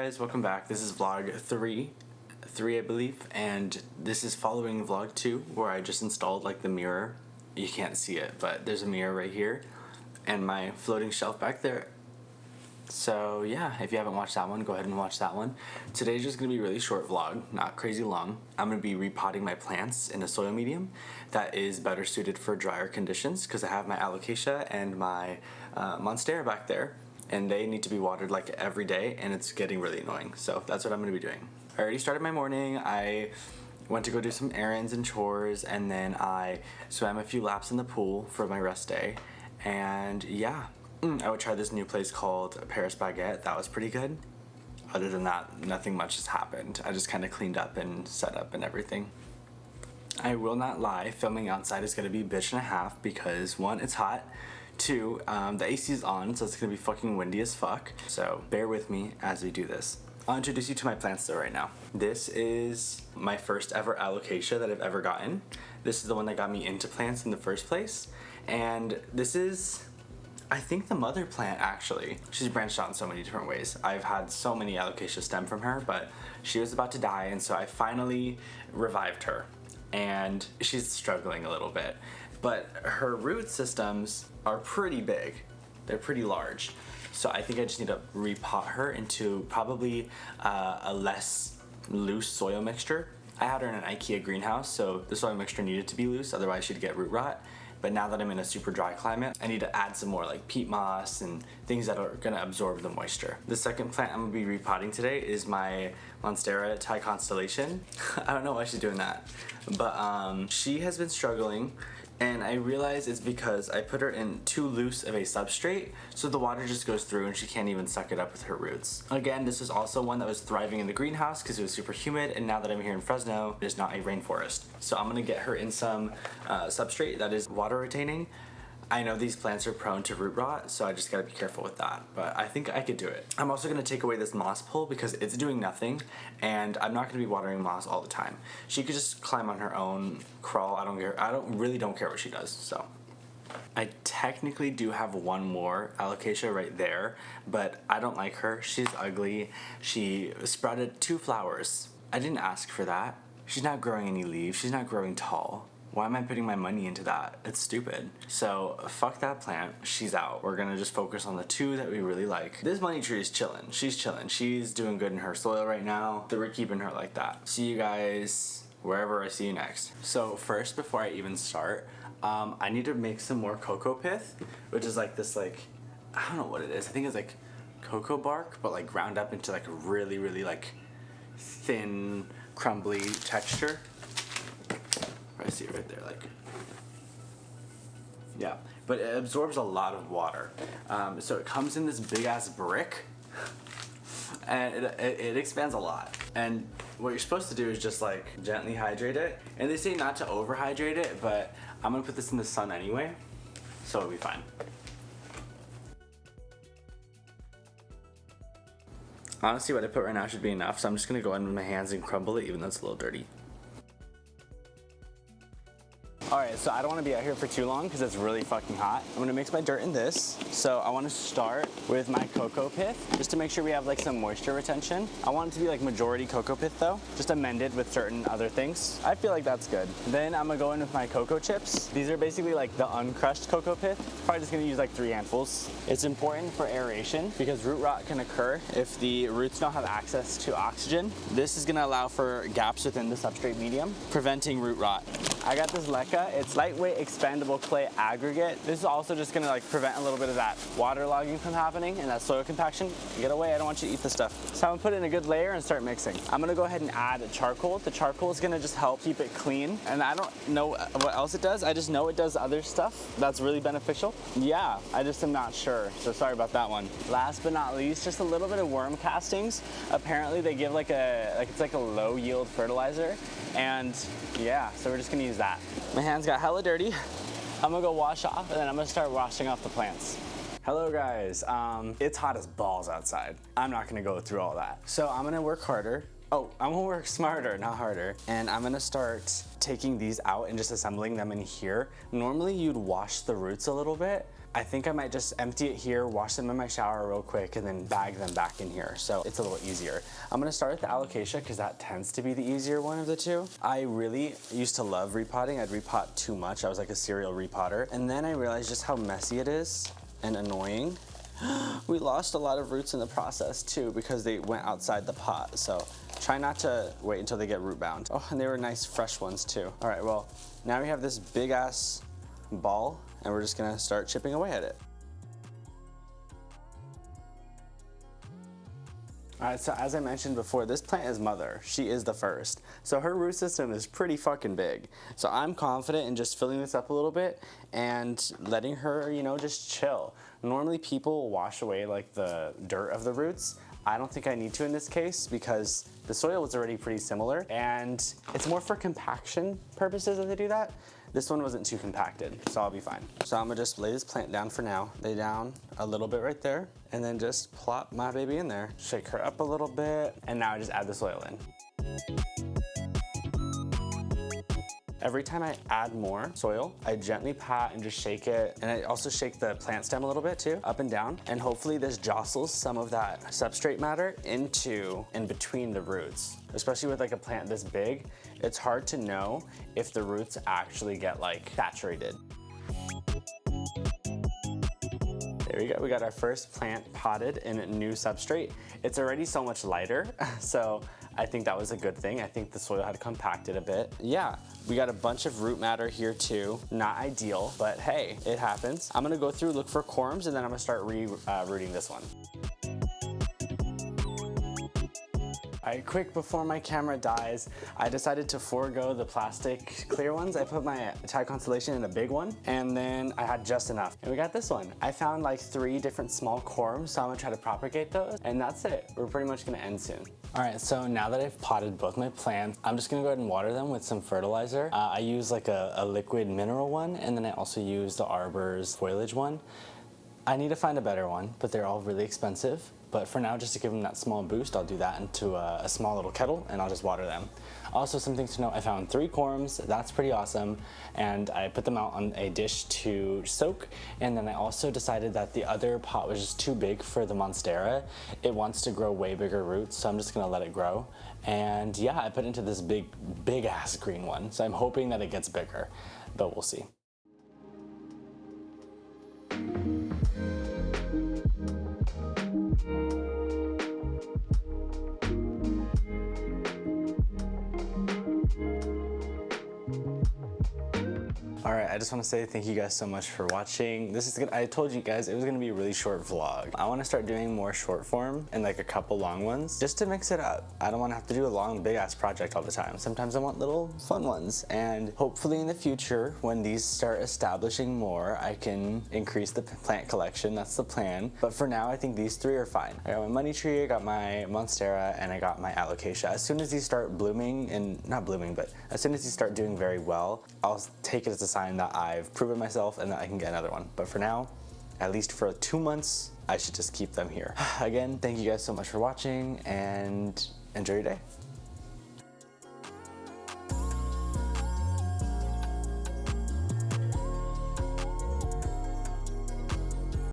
guys, welcome back. This is vlog 3 I believe, and this is following vlog 2 where I just installed like the mirror. You can't see it, but there's a mirror right here and my floating shelf back there. So yeah, if you haven't watched that one, go ahead and watch that one. Today's just gonna be a really short vlog, not crazy long. I'm gonna be repotting my plants in a soil medium that is better suited for drier conditions because I have my alocasia and my monstera back there, and they need to be watered like every day, and it's getting really annoying. So that's what I'm gonna be doing. I already started my morning. I went to go do some errands and chores, and then I swam a few laps in the pool for my rest day. And yeah, I would try this new place called Paris Baguette. That was pretty good. Other than that, nothing much has happened. I just kind of cleaned up and set up and everything. I will not lie, filming outside is gonna be a bitch and a half because 1, it's hot. 2, the AC is on, so it's gonna be fucking windy as fuck. So bear with me as we do this. I'll introduce you to my plants though right now. This is my first ever alocasia that I've ever gotten. This is the one that got me into plants in the first place. And this is, I think, the mother plant actually. She's branched out in so many different ways. I've had so many alocasia stem from her, but she was about to die, and so I finally revived her. And she's struggling a little bit. But her root systems are pretty big. They're pretty large. So I think I just need to repot her into probably a less loose soil mixture. I had her in an IKEA greenhouse, so the soil mixture needed to be loose, otherwise she'd get root rot. But now that I'm in a super dry climate, I need to add some more like peat moss and things that are gonna absorb the moisture. The second plant I'm gonna be repotting today is my monstera Thai constellation. I don't know why she's doing that, but she has been struggling. And I realize it's because I put her in too loose of a substrate, so the water just goes through and she can't even suck it up with her roots. Again, this is also one that was thriving in the greenhouse because it was super humid, and now that I'm here in Fresno, it is not a rainforest. So I'm gonna get her in some substrate that is water retaining. I know these plants are prone to root rot, so I just gotta be careful with that, but I think I could do it. I'm also gonna take away this moss pole because it's doing nothing, and I'm not gonna be watering moss all the time. She could just climb on her own, crawl, I don't care. I really don't care what she does, so. I technically do have one more alocasia right there, but I don't like her. She's ugly. She sprouted 2 flowers. I didn't ask for that. She's not growing any leaves. She's not growing tall. Why am I putting my money into that? It's stupid. So fuck that plant. She's out. We're gonna just focus on the 2 that we really like. This money tree is chilling. She's chilling. She's doing good in her soil right now. So we're keeping her like that. See you guys wherever I see you next. So first, before I even start, I need to make some more cocoa pith, which is like this, like, I don't know what it is. I think it's like cocoa bark, but like ground up into like a really, really like thin, crumbly texture. I see it right there, like, yeah, but it absorbs a lot of water. So it comes in this big ass brick, and it expands a lot. And what you're supposed to do is just like gently hydrate it. And they say not to overhydrate it, but I'm gonna put this in the sun anyway, so it'll be fine. Honestly, what I put right now should be enough, so I'm just gonna go in with my hands and crumble it, even though it's a little dirty. Alright, so I don't want to be out here for too long because it's really fucking hot. I'm going to mix my dirt in this. So I want to start with my cocoa pith, just to make sure we have like some moisture retention. I want it to be like majority cocoa pith though, just amended with certain other things. I feel like that's good. Then I'm going to go in with my cocoa chips. These are basically like the uncrushed cocoa pith. Probably just going to use like 3 handfuls. It's important for aeration because root rot can occur if the roots don't have access to oxygen. This is going to allow for gaps within the substrate medium, preventing root rot. I got this leca. It's lightweight expandable clay aggregate. This is also just gonna like prevent a little bit of that waterlogging from happening and that soil compaction. Get away, I don't want you to eat this stuff. So I'm gonna put it in a good layer and start mixing. I'm gonna go ahead and add charcoal. The charcoal is gonna just help keep it clean. And I don't know what else it does. I just know it does other stuff that's really beneficial. Yeah, I just am not sure. So sorry about that one. Last but not least, just a little bit of worm castings. Apparently they give it's like a low yield fertilizer. And yeah, so we're just gonna use that. My hands got hella dirty. I'm gonna go wash off, and then I'm gonna start washing off the plants. Hello guys, it's hot as balls outside. I'm not gonna go through all that. So I'm gonna work harder Oh, I'm gonna work smarter, not harder. And I'm gonna start taking these out and just assembling them in here. Normally you'd wash the roots a little bit. I think I might just empty it here, wash them in my shower real quick, and then bag them back in here. So it's a little easier. I'm gonna start with the alocasia because that tends to be the easier one of the two. I really used to love repotting. I'd repot too much. I was like a serial repotter. And then I realized just how messy it is and annoying. We lost a lot of roots in the process too because they went outside the pot. So try not to wait until they get root bound. Oh, and they were nice fresh ones too. All right, well, now we have this big ass ball and we're just gonna start chipping away at it. All right, so as I mentioned before, this plant is mother. She is the first. So her root system is pretty fucking big. So I'm confident in just filling this up a little bit and letting her, you know, just chill. Normally people wash away like the dirt of the roots. I don't think I need to in this case because the soil was already pretty similar and it's more for compaction purposes that they do that. This one wasn't too compacted, so I'll be fine. So I'm gonna just lay this plant down for now. Lay down a little bit right there and then just plop my baby in there. Shake her up a little bit and now I just add the soil in. Every time I add more soil, I gently pat and just shake it. And I also shake the plant stem a little bit too, up and down. And hopefully this jostles some of that substrate matter in between the roots. Especially with like a plant this big, it's hard to know if the roots actually get like saturated. There we go, we got our first plant potted in a new substrate. It's already so much lighter, so I think that was a good thing. I think the soil had compacted a bit. Yeah, we got a bunch of root matter here too. Not ideal, but hey, it happens. I'm gonna go through, look for corms, and then I'm gonna start rooting this one. All right, quick before my camera dies, I decided to forego the plastic clear ones. I put my Thai constellation in a big one, and then I had just enough. And we got this one. I found like 3 different small corms, so I'm gonna try to propagate those, and that's it. We're pretty much gonna end soon. All right, so now that I've potted both my plants, I'm just gonna go ahead and water them with some fertilizer. I use like a liquid mineral one, and then I also use the Arbor's foliage one. I need to find a better one, but they're all really expensive. But for now, just to give them that small boost, I'll do that into a small little kettle and I'll just water them. Also, some things to note, I found 3 corms, that's pretty awesome. And I put them out on a dish to soak. And then I also decided that the other pot was just too big for the monstera. It wants to grow way bigger roots, so I'm just gonna let it grow. And yeah, I put it into this big ass green one. So I'm hoping that it gets bigger, but we'll see. All right, I just want to say thank you guys so much for watching. This is good. I told you guys it was going to be a really short vlog. I want to start doing more short form and like a couple long ones just to mix it up. I don't want to have to do a long, big ass project all the time. Sometimes I want little fun ones. And hopefully in the future, when these start establishing more, I can increase the plant collection. That's the plan. But for now, I think these 3 are fine. I got my money tree, I got my monstera, and I got my alocasia. As soon as these start blooming, and not blooming, but as soon as these start doing very well, I'll take it as a sign that I've proven myself and that I can get another one. But for now, at least for 2 months, I should just keep them here. Again, thank you guys so much for watching and enjoy your day.